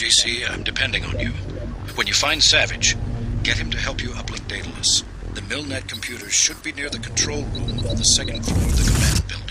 JC, I'm depending on you. When you find Savage, get him to help you uplink Daedalus. The Milnet computers should be near the control room on the second floor of the command building.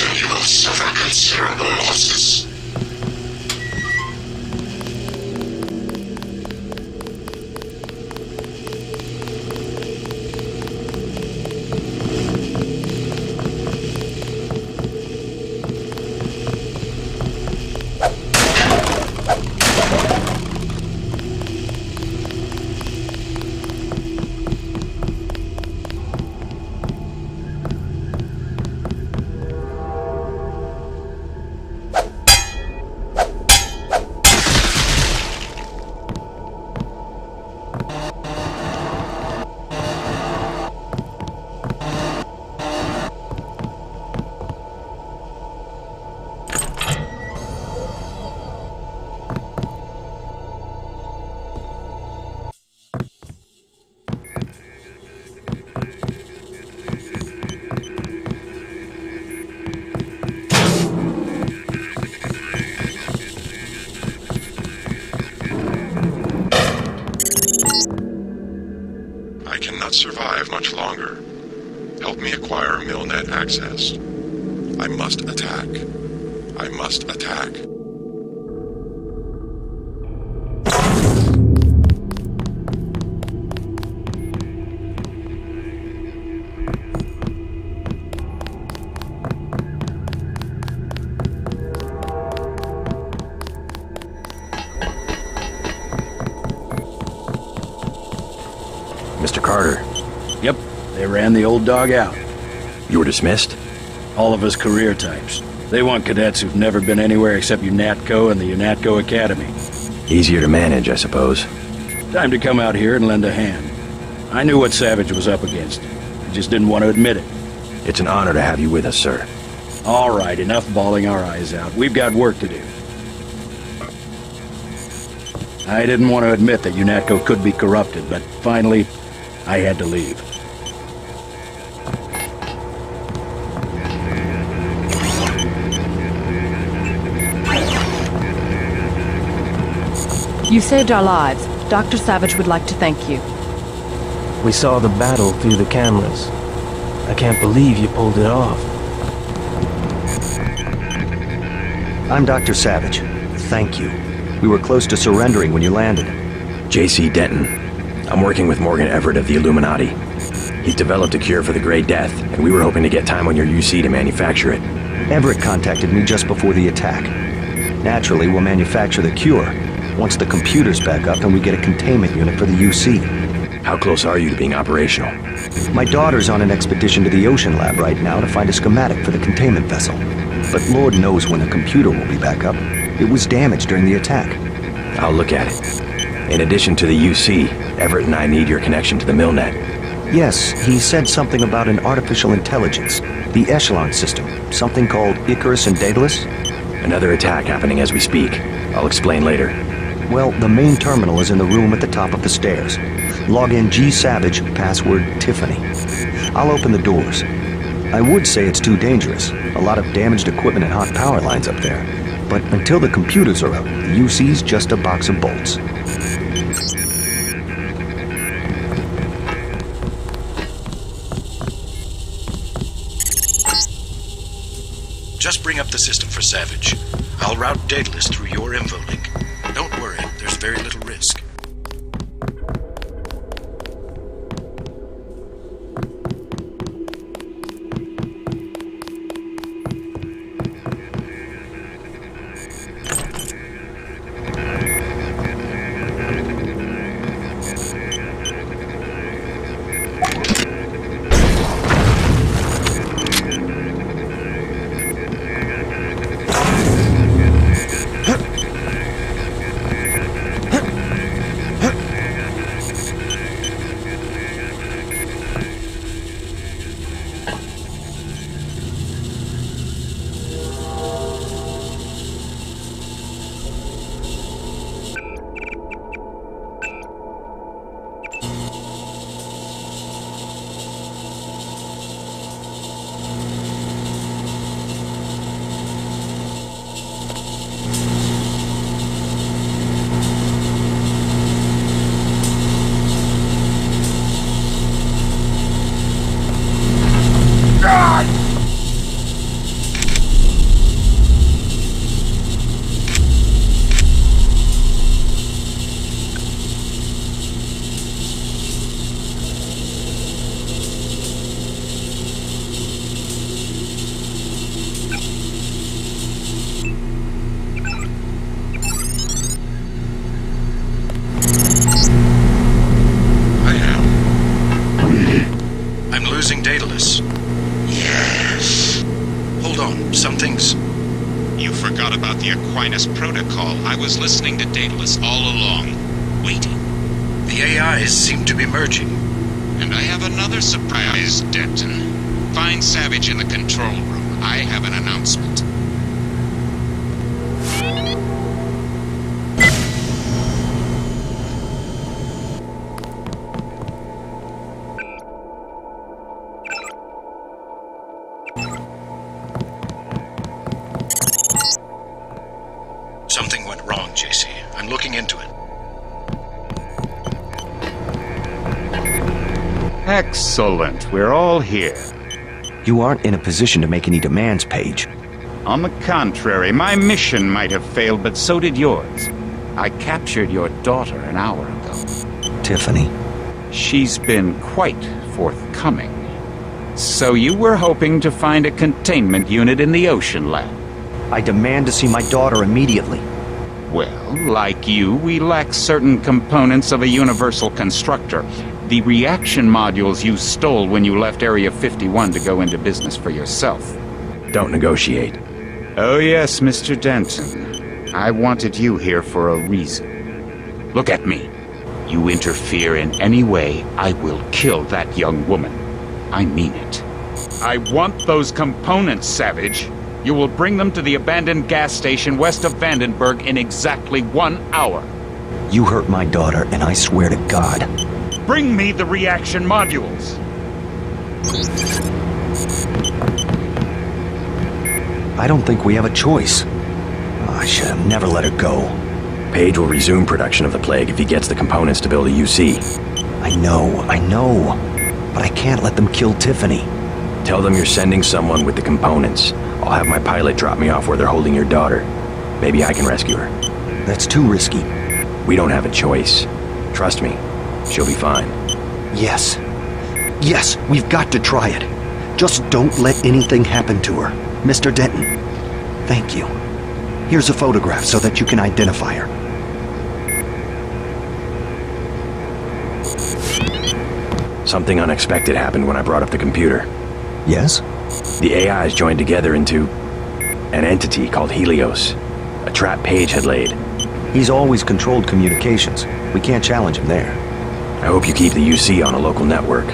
and you will suffer considerable losses. I cannot survive much longer. Help me acquire MillNet access. I must attack. I must attack. Mr. Carter, Yep, they ran the old dog out. you were dismissed? All of us career types. They want cadets who've never been anywhere except UNATCO and the UNATCO Academy. Easier to manage, I suppose. Time to come out here and lend a hand. I knew what Savage was up against. I just didn't want to admit it. It's an honor to have you with us, sir. All right, enough bawling our eyes out. We've got work to do. I didn't want to admit that UNATCO could be corrupted, but finally, I had to leave. You saved our lives. Dr. Savage would like to thank you. We saw the battle through the cameras. I can't believe you pulled it off. I'm Dr. Savage. Thank you. We were close to surrendering when you landed. J.C. Denton. I'm working with Morgan Everett of the Illuminati. He's developed a cure for the Grey Death, and we were hoping to get time on your UC to manufacture it. Everett contacted me just before the attack. Naturally, we'll manufacture the cure once the computer's back up and we get a containment unit for the UC. How close are you to being operational? My daughter's on an expedition to the Ocean Lab right now to find a schematic for the containment vessel. But Lord knows when the computer will be back up. It was damaged during the attack. I'll look at it. In addition to the UC, Everett and I need your connection to the MillNet. Yes, he said something about an artificial intelligence. The Echelon system. Something called Icarus and Daedalus. Another attack happening as we speak. I'll explain later. Well, the main terminal is in the room at the top of the stairs. Log in G Savage, password Tiffany. I'll open the doors. I would say it's too dangerous. A lot of damaged equipment and hot power lines up there. But until the computers are up, the UC's just a box of bolts. Just bring up the system for Savage. I'll route Daedalus through your info link. Don't worry, there's very little risk. using Daedalus? Yes. Hold on, something's... You forgot about the Aquinas Protocol. I was listening to Daedalus all along, waiting. The AIs seem to be merging. And I have another surprise, Denton. Find Savage in the control room. I have an announcement. Something went wrong, JC. I'm looking into it. Excellent. We're all here. You aren't in a position to make any demands, Paige. On the contrary, my mission might have failed, but so did yours. I captured your daughter an hour ago. Tiffany. She's been quite forthcoming. So you were hoping to find a containment unit in the Ocean Lab? I demand to see my daughter immediately. Well, like you, we lack certain components of a universal constructor. The reaction modules you stole when you left Area 51 to go into business for yourself. Don't negotiate. Oh yes, Mr. Denton. I wanted you here for a reason. Look at me. You interfere in any way, I will kill that young woman. I mean it. I want those components, Savage. You will bring them to the abandoned gas station west of Vandenberg in exactly 1 hour. You hurt my daughter, and I swear to God. Bring me the reaction modules. I don't think we have a choice. I should have never let her go. Page will resume production of the plague if he gets the components to build a UC. I know. But I can't let them kill Tiffany. Tell them you're sending someone with the components. I'll have my pilot drop me off where they're holding your daughter. Maybe I can rescue her. That's too risky. We don't have a choice. Trust me, she'll be fine. Yes, we've got to try it. Just don't let anything happen to her. Mr. Denton, thank you. Here's a photograph so that you can identify her. Something unexpected happened when I brought up the computer. Yes? The AIs joined together into an entity called Helios. A trap Page had laid. He's always controlled communications. We can't challenge him there. I hope you keep the UC on a local network.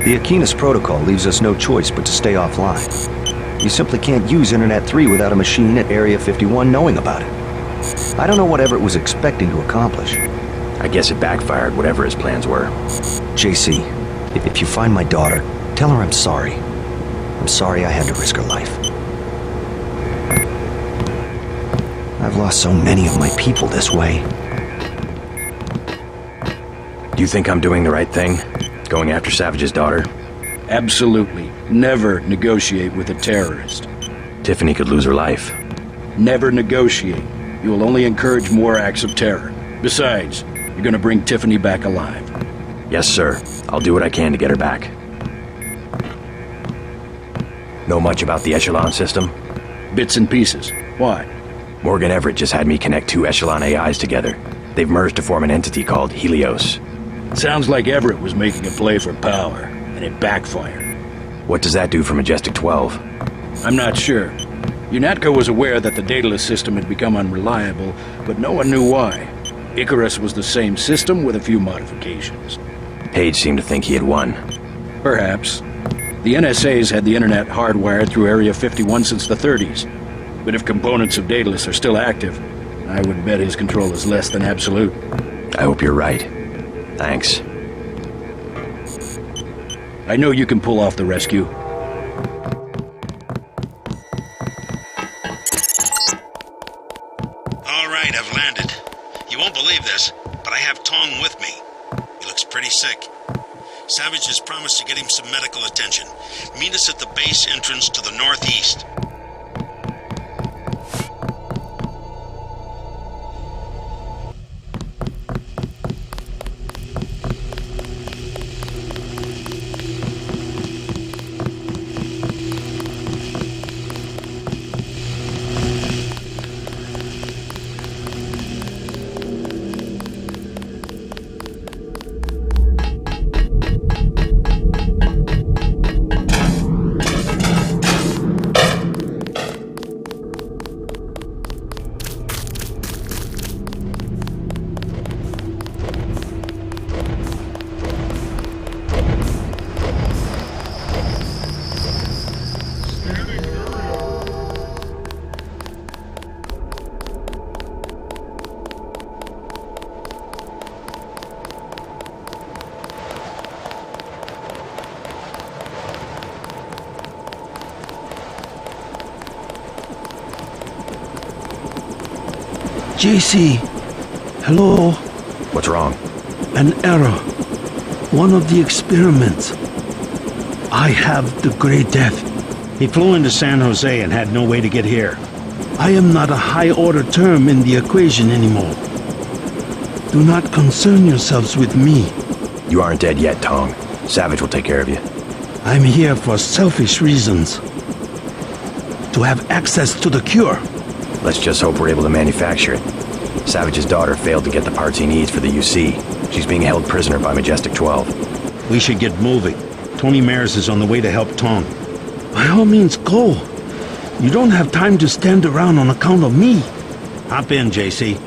The Aquinas Protocol leaves us no choice but to stay offline. You simply can't use Internet 3 without a machine at Area 51 knowing about it. I don't know what Everett was expecting to accomplish. I guess it backfired, whatever his plans were. JC, if you find my daughter, tell her I'm sorry. I'm sorry I had to risk her life. I've lost so many of my people this way. Do you think I'm doing the right thing? Going after Savage's daughter? Absolutely. Never negotiate with a terrorist. Tiffany could lose her life. Never negotiate. You will only encourage more acts of terror. Besides, you're gonna bring Tiffany back alive. Yes, sir. I'll do what I can to get her back. Know much about the Echelon system? Bits and pieces. Why? Morgan Everett just had me connect 2 Echelon AIs together. They've merged to form an entity called Helios. Sounds like Everett was making a play for power, and it backfired. What does that do for Majestic 12? I'm not sure. UNATCO was aware that the Daedalus system had become unreliable, but no one knew why. Icarus was the same system with a few modifications. Page seemed to think he had won. Perhaps. The NSA's had the internet hardwired through Area 51 since the 30s. But if components of Daedalus are still active, I would bet his control is less than absolute. I hope you're right. Thanks. I know you can pull off the rescue. All right, I've landed. You won't believe this, but I have Tong with me. He looks pretty sick. Savage has promised to get him some medical attention. Meet us at the base entrance to the northeast. JC. Hello? What's wrong? An error. One of the experiments. I have the Grey Death. He flew into San Jose and had no way to get here. I am not a high-order term in the equation anymore. Do not concern yourselves with me. You aren't dead yet, Tong. Savage will take care of you. I'm here for selfish reasons. To have access to the cure. Let's just hope we're able to manufacture it. Savage's daughter failed to get the parts he needs for the UC. She's being held prisoner by Majestic 12. We should get moving. Tony Mares is on the way to help Tong. By all means, go. You don't have time to stand around on account of me. Hop in, JC.